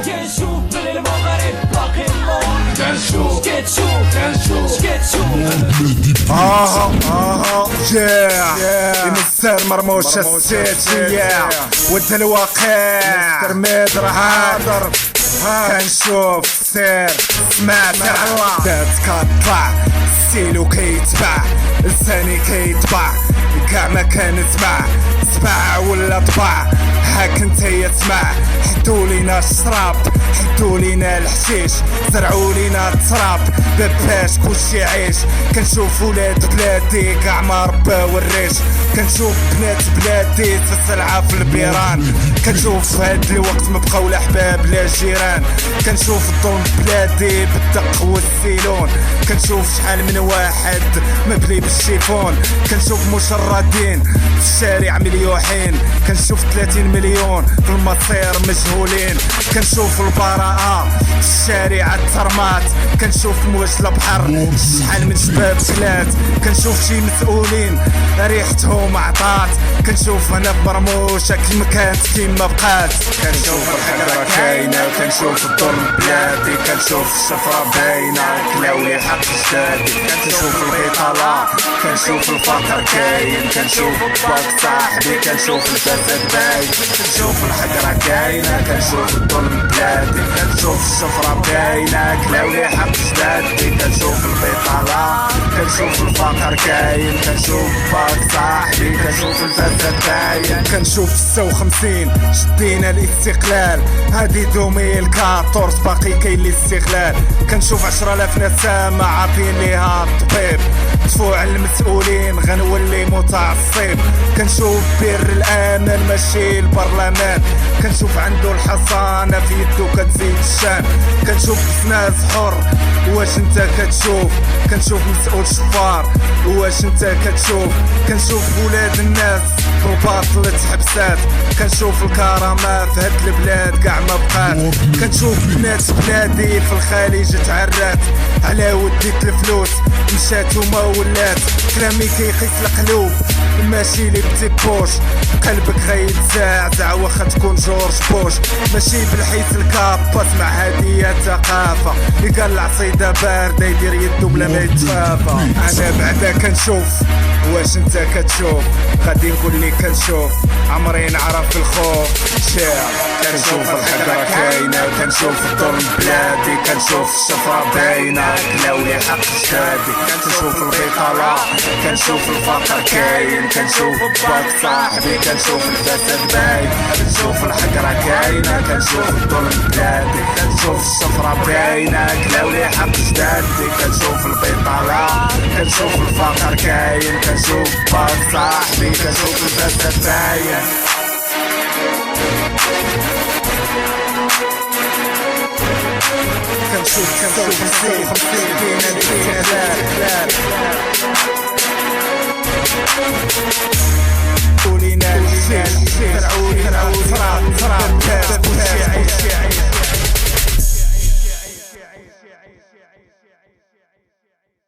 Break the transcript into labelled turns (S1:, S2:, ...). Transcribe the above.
S1: كنشوف بلي المغرب باقي اللون كنشوف
S2: مستر مرموش السيتي ود الواقع مستر ميدر حاضر كنشوف سير سمعت الله كطلع السيلو كيتباع لساني كيتباع كاع ما كنسمع سبع ولا طبع هاك انت يسمع حدو لينا الشراب حدو لينا الحشيش زرعو لينا التراب بباش كلشي يعيش كنشوف ولاد بلادي كاع ما رباو الريش كنشوف بنات بلادي تسلعة في البيران كنشوف في هاد الوقت مبقاو لا حباب لا جيران كنشوف الظلم بلادي بالدق والسيلون كنشوف شحال من واحد مبلي بالشيفون كنشوف مشردين في الشارع مليوحين كنشوف 30 مليون في المصير مجهولين كنشوف البراءة في الشارع الترمات كنشوف موج البحر شحال من شباب كلات كنشوف شي مسؤولين ريحتهم عطات كنشوف هنا برموشة كيما كانت كيما بقات كنشوف الحقرة كاينة كنشوف الظلم بلادي كنشوف الشفرة باينة كلاولي حق جدادي كنشوف البطالة كنشوف الفقر كاين كنشوف باك صاحبي كنشوف الفساد باين كنشوف الحقرة كاينة كنشوف الظلم بلادي كنشوف الشفرة باينة كلاولي حق جدادي كنشوف البطالة كنشوف الفقر كاين كنشوف باك صاحبي كنشوف الفساد باين كنشوف 56 شدينا الاستقلال هادي دومي الكاطورس باقي كاين الاستغلال كنشوف 10,000 نسامة عاطين ليها الطبيب دفوع المسؤولين غنولي متعصب كنشوف بر الامل ماشي البرلمان كنشوف عنده الحصانة في يدو كتزيد الشان كنشوف ناس حر واش انت كتشوف كنشوف مسؤول شفار واش انت كتشوف كنشوف ولاد الناس رباط لتحبسات كنشوف الكرامة في هاد البلاد كاع ما بقات كنشوف بنات بلادي في الخليج تعرات على وديت الفلوس مشات وما ولات كلامي كيقيس القلوب ماشي لي بتيبوش قلبك غيتزعزع واخا تكون جورج بوش ماشي بالحيث الكابا اسمع هادي الثقافة اللي قال العصيدة باردة يدير يدو بلا ما يتخافى انا بعدا كنشوف واش انت كتشوف غادي نقول لي كنشوف عمري نعرف الخوف شاع كنشوف الحقرة كاينة كنشوف الظلم بلادي كنشوف الشفرة باينة كلاولي حق جدادي كنشوف البطالة كنشوف الفقر كاين كنشوف باك صاحبي كنشوف الفساد باين كنشوف الحقرة كاينة كنشوف الظلم بلادي كنشوف الشفرة باينة كلاولي حق جدادي كنشوف البطالة كنشوف الفقر كاين كنشوف باك صاحبي كنشوف الفساد باين كنشوف كاين